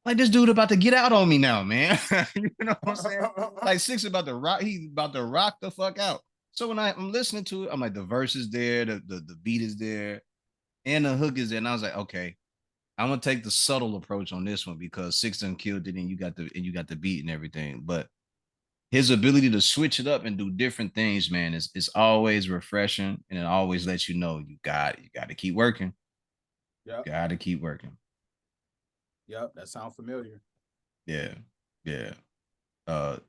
like this dude about to get out on me now, man. You know what I'm saying? Like Six about to rock, he's about to rock the fuck out. So when I'm listening to it, I'm like, the verse is there, the beat is there, and the hook is there. And I was like, okay, I'm gonna take the subtle approach on this one because Six done killed it, and you got the beat and everything. But his ability to switch it up and do different things, man, is always refreshing, and it always lets you know you got to keep working. Yep. Got to keep working. Yep. That sounds familiar. Yeah, yeah.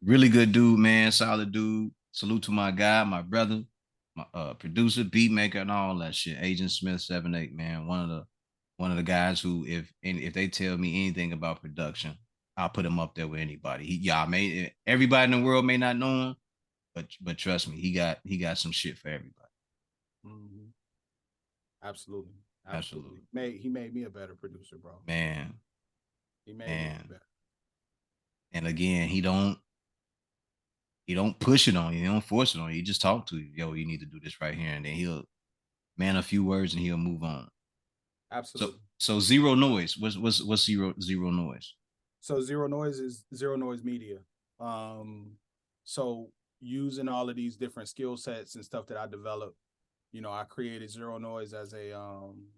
Really good dude, man. Solid dude. Salute to my guy, my brother, my producer, beat maker, and all that shit. Agent Smith 7-8, man. One of the guys who, if they tell me anything about production, I'll put him up there with anybody. Y'all may everybody in the world may not know him, but trust me, he got some shit for everybody. Mm-hmm. Absolutely. Absolutely. Absolutely, He made me a better producer, bro. man, He made me man. better. And again, he don't push it on you. He don't force it on you. He just talk to you. Yo, you need to do this right here, and then he'll man a few words and he'll move on. Absolutely. So zero noise. What's zero noise? So Zero Noise is Zero Noise Media. So using all of these different skill sets and stuff that I developed, you know, I created Zero Noise as a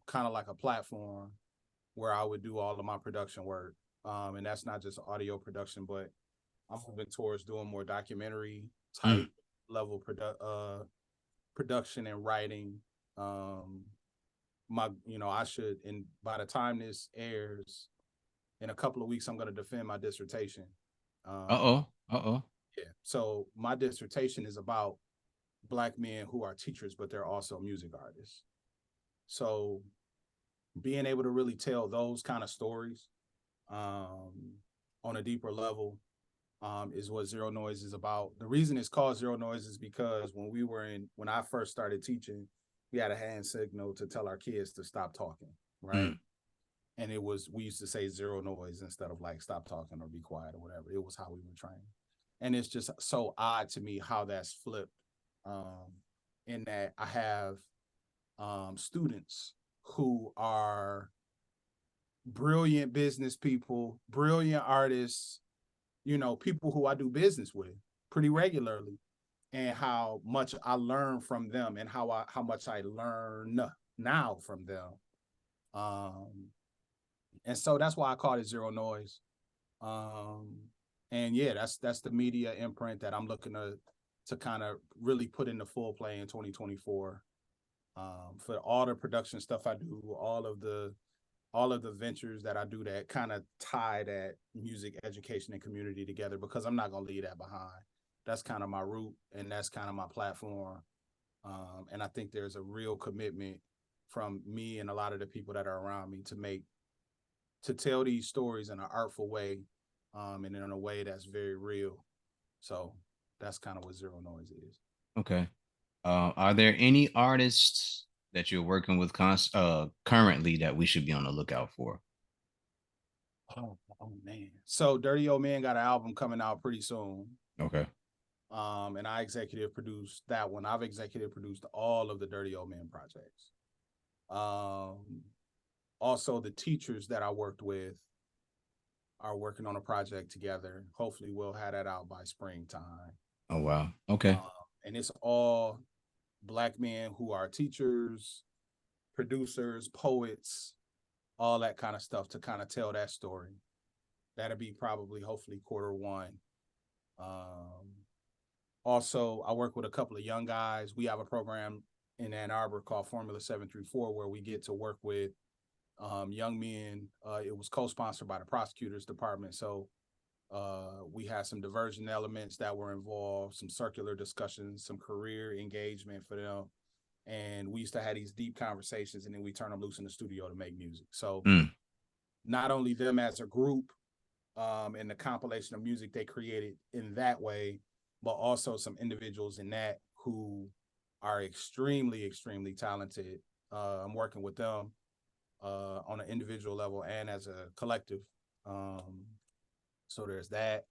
kind of like a platform where I would do all of my production work. And that's not just audio production, but I'm moving towards doing more documentary Mm. type level production and writing. Um, you know, I should, and by the time this airs, in a couple of weeks, I'm going to defend my dissertation. Uh Um, oh. Uh oh. yeah. So my dissertation is about Black men who are teachers, but they're also music artists. So being able to really tell those kind of stories on a deeper level is what Zero Noise is about. The reason it's called Zero Noise is because when I first started teaching, we had a hand signal to tell our kids to stop talking, right? Mm. and we used to say zero noise instead of like stop talking or be quiet or whatever. It was how we were trained. And it's just so odd to me how that's flipped. In that I have students who are brilliant business people, brilliant artists, people who I do business with pretty regularly, and how much I learn from them, and how much I learn now from them. And so that's why I call it zero noise. Um, and yeah, that's the media imprint that I'm looking to kind of really put into full play in 2024. For all the production stuff I do, all of the ventures that I do that kind of tie that music education and community together, because I'm not gonna leave that behind. That's kind of my root, and that's kind of my platform. And I think there's a real commitment from me and a lot of the people that are around me to tell these stories in an artful way, and in a way that's very real. So that's kind of what zero noise is. Okay. Are there any artists that you're working with currently that we should be on the lookout for? Oh man. So Dirty Old Man got an album coming out pretty soon. Okay. And I executive produced that one. I've executive produced all of the Dirty Old Man projects. Also the teachers that I worked with are working on a project together. Hopefully we'll have that out by springtime. Oh wow. Okay. And it's all Black men who are teachers, producers, poets, all that kind of stuff to kind of tell that story. That'll be probably hopefully Q1. Also, I work with a couple of young guys. We have a program in Ann Arbor called Formula 734 where we get to work with young men. It was co-sponsored by the prosecutors department. So we had some diversion elements that were involved, some circular discussions, some career engagement for them. And we used to have these deep conversations, and then we turn them loose in the studio to make music. So not only them as a group, and the compilation of music they created in that way, but also some individuals in that who are extremely, extremely talented. I'm working with them on an individual level and as a collective. So there's that.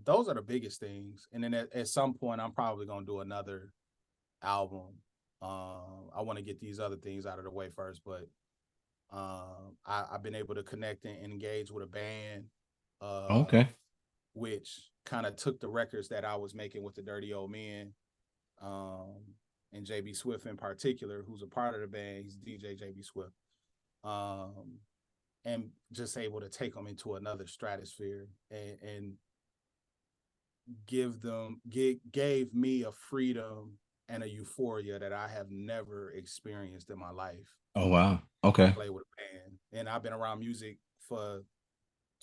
Those are the biggest things. And then at some point, I'm probably going to do another album. I want to get these other things out of the way first, but I've been able to connect and engage with a band, Okay. which kind of took the records that I was making with the Dirty Old Men, and JB Swift in particular, who's a part of the band. He's DJ JB Swift, and just able to take them into another stratosphere and gave me a freedom and a euphoria that I have never experienced in my life. Oh wow. Okay. Play with a band, and I've been around music for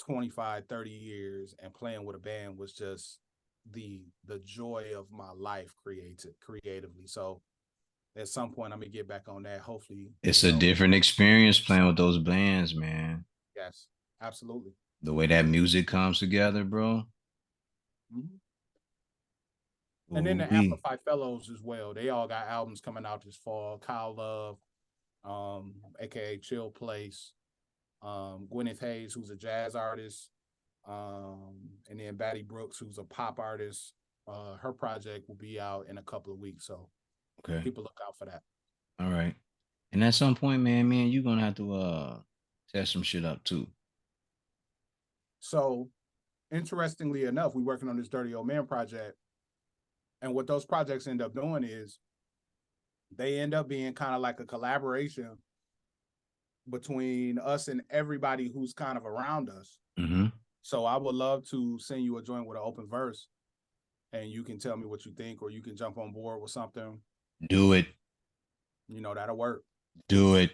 25, 30 years, and playing with a band was just the joy of my life creatively. So at some point I'm gonna get back on that. Hopefully, It's a different experience playing with those bands, man. Yes, absolutely. The way that music comes together, bro. Mm-hmm. And then the Ooh-wee. Amplify Fellows as well. They all got albums coming out this fall. Kyle Love, aka Chill Place, Gwyneth Hayes, who's a jazz artist, and then Batty Brooks, who's a pop artist. Her project will be out in a couple of weeks, so Okay. people look out for that. All right. And at some point, man, you're gonna have to test some shit up too. So interestingly enough, we're working on this Dirty Old Man project. And what those projects end up doing is they end up being kind of like a collaboration between us and everybody who's kind of around us. Mm-hmm. So I would love to send you a joint with an open verse, and you can tell me what you think, or you can jump on board with something. Do it. That'll work. Do it.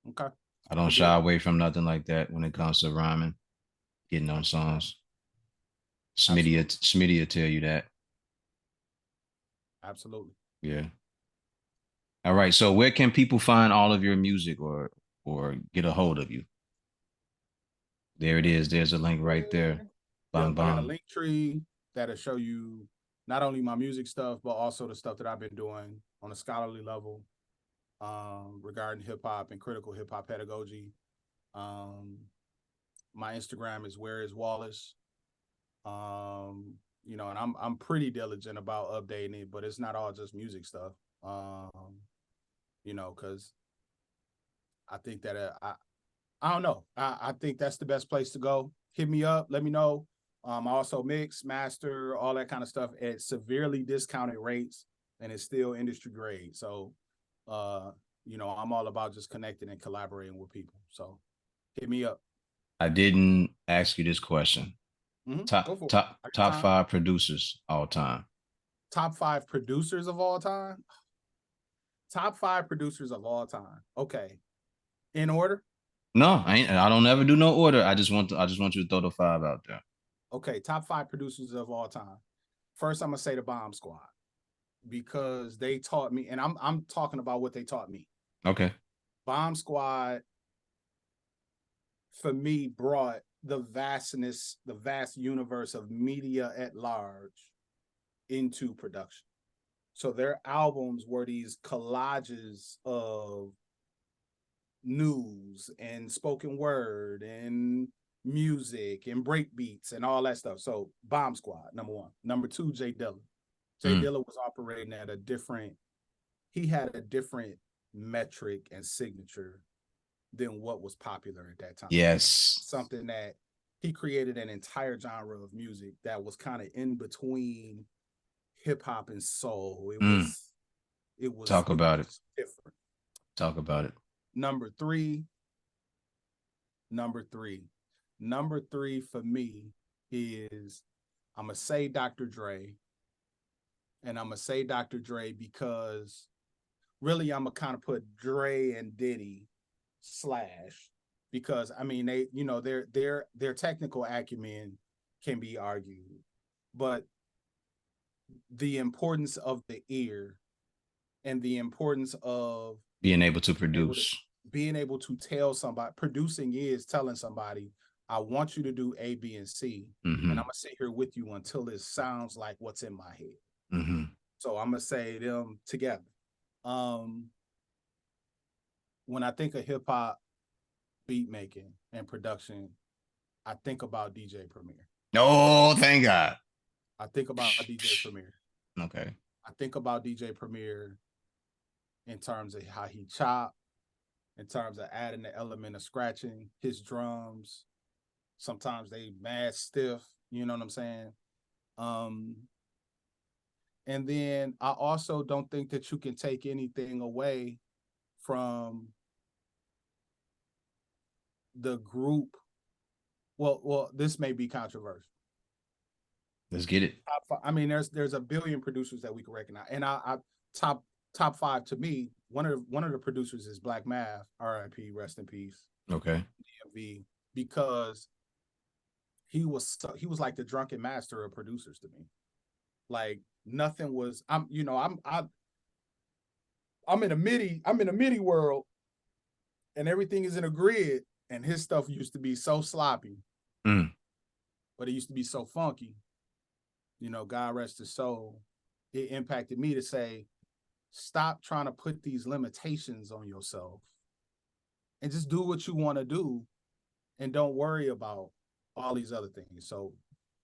Okay. I don't shy away from nothing like that when it comes to rhyming, getting on songs. Smitty will tell you that. Absolutely. Yeah. All right. So where can people find all of your music or get a hold of you? There it is. There's a link right there. Bang, Yep, I got a bang. link tree that'll show you not only my music stuff, but also the stuff that I've been doing on a scholarly level. regarding hip hop and critical hip hop pedagogy. Um, my Instagram is Where is Wallace. And I'm pretty diligent about updating it, but it's not all just music stuff. Because I think that I don't know. I think that's the best place to go. Hit me up. Let me know. I also mix, master, all that kind of stuff at severely discounted rates, and it's still industry grade. So, I'm all about just connecting and collaborating with people. So, hit me up. I didn't ask you this question. Go Top for it. top I got top time. 5 producers all time. Top 5 producers of all time. Top 5 producers of all time. Okay, in order. No, I don't ever do no order. I just want you to throw the 5 out there. Okay, top 5 producers of all time. First, I'm gonna say the Bomb Squad because they taught me, and I'm talking about what they taught me. Okay. Bomb Squad for me brought the vast universe of media at large into production. So their albums were these collages of news and spoken word and music and break beats and all that stuff. So Bomb Squad, number one. Number two, Jay Dilla. Jay Dilla was operating at he had a different metric and signature than what was popular at that time. Yes. Something that he created an entire genre of music that was kind of in between hip hop and soul. It was Talk about it. Different. Talk about it. Number three for me is, I'm gonna say Dr. Dre. And I'm gonna say Dr. Dre because really I'm gonna kind of put Dre and Diddy slash, because I mean their technical acumen can be argued, but the importance of the ear and the importance of being able to produce, being able to tell somebody, producing is telling somebody, I want you to do A, B, and C, and I'm gonna sit here with you until it sounds like what's in my head. So I'm gonna say them together. When I think of hip hop beat making and production, I think about DJ Premier. Oh, thank God. I think about DJ Premier. Okay. I think about DJ Premier in terms of how he chopped, in terms of adding the element of scratching his drums. Sometimes they mad stiff, you know what I'm saying? And then I also don't think that you can take anything away from the group. Well, this may be controversial. Let's get it. I mean, there's a billion producers that we can recognize, and I top 5 to me. One of the producers is Black Math, R.I.P. Rest in peace. Okay. DMV, because he was like the drunken master of producers to me. Like nothing was. I'm in a MIDI world, and everything is in a grid. And his stuff used to be so sloppy, but it used to be so funky. God rest his soul. It impacted me to say, stop trying to put these limitations on yourself, and just do what you want to do, and don't worry about all these other things. So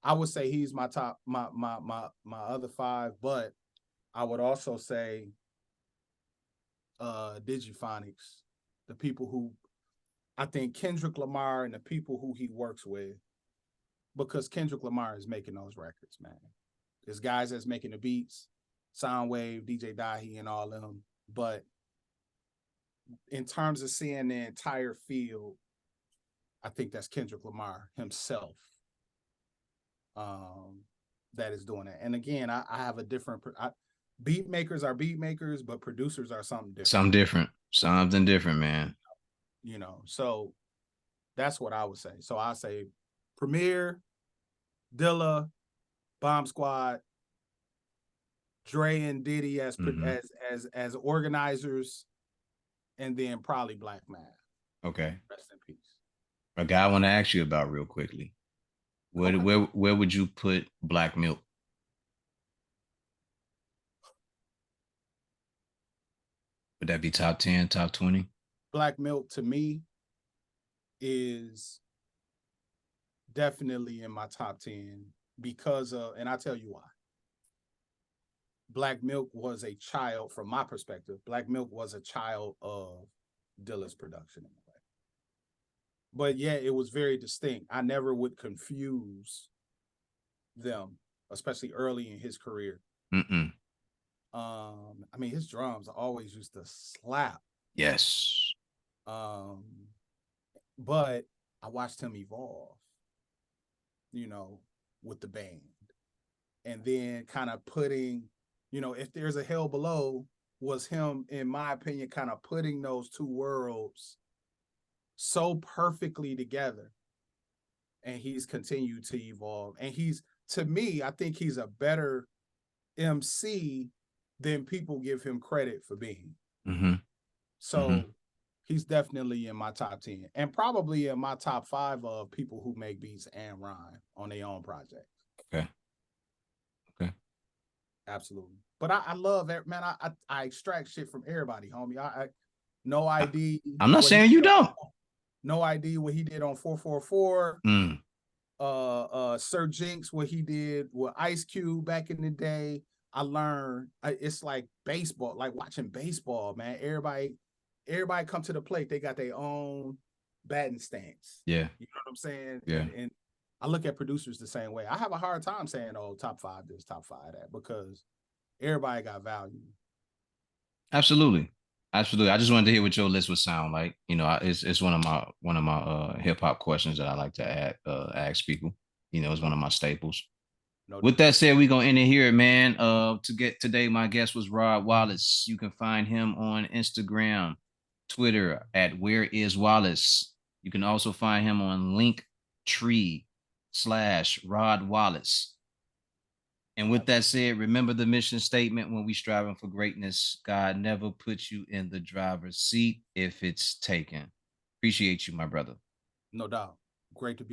I would say he's my top, my other 5, but I would also say Digiphonics, the people who I think Kendrick Lamar and the people who he works with, because Kendrick Lamar is making those records, man. There's guys that's making the beats, Soundwave, DJ Dahi, and all of them. But in terms of seeing the entire field, I think that's Kendrick Lamar himself that is doing it. And again, I have a different beat makers are beat makers, but producers are something different. Something different, man. So that's what I would say. So I say Premier, Dilla, Bomb Squad, Dre and Diddy as organizers, and then probably Black Math. Okay. Rest in peace. A guy I want to ask you about real quickly. Where would you put Black Milk? Would that be top 10, top 20? Black Milk to me is definitely in my top 10 because of, and I'll tell you why. Black Milk was a child, from my perspective, Black Milk was a child of Dilla's production in a way. But yeah, it was very distinct. I never would confuse them, especially early in his career. Mm-mm. I mean, his drums always used to slap. Yes. Um, but I watched him evolve, you know, with the band. And then kind of putting, you know, If There's a Hell Below was him, in my opinion, kind of putting those two worlds so perfectly together. And he's continued to evolve. And he's, to me, I think he's a better MC than people give him credit for being. Mm-hmm. So he's definitely in my top 10 and probably in my top 5 of people who make beats and rhyme on their own projects. Okay. Absolutely. But I love that, man. I extract shit from everybody, homie. I no ID. I'm not saying you don't. No ID what he did on 444. Mm. Sir Jinx, what he did with Ice Cube back in the day. I learned it's like baseball, like watching baseball, man. Everybody come to the plate. They got their own batting stance. Yeah. You know what I'm saying? Yeah. And I look at producers the same way. I have a hard time saying, oh, top 5 this, top 5 that, because everybody got value. Absolutely. Absolutely. I just wanted to hear what your list would sound like. You know, it's one of my hip hop questions that I like to ask people. You know, it's one of my staples. No With that said, we're gonna end it here, man. To get today, my guest was Rod Wallace. You can find him on Instagram, Twitter at Where Is Wallace. You can also find him on Linktree/Rod Wallace. And with that said, remember the mission statement: when we striving for greatness, God never puts you in the driver's seat if it's taken. Appreciate you, my brother. doubt. Great to be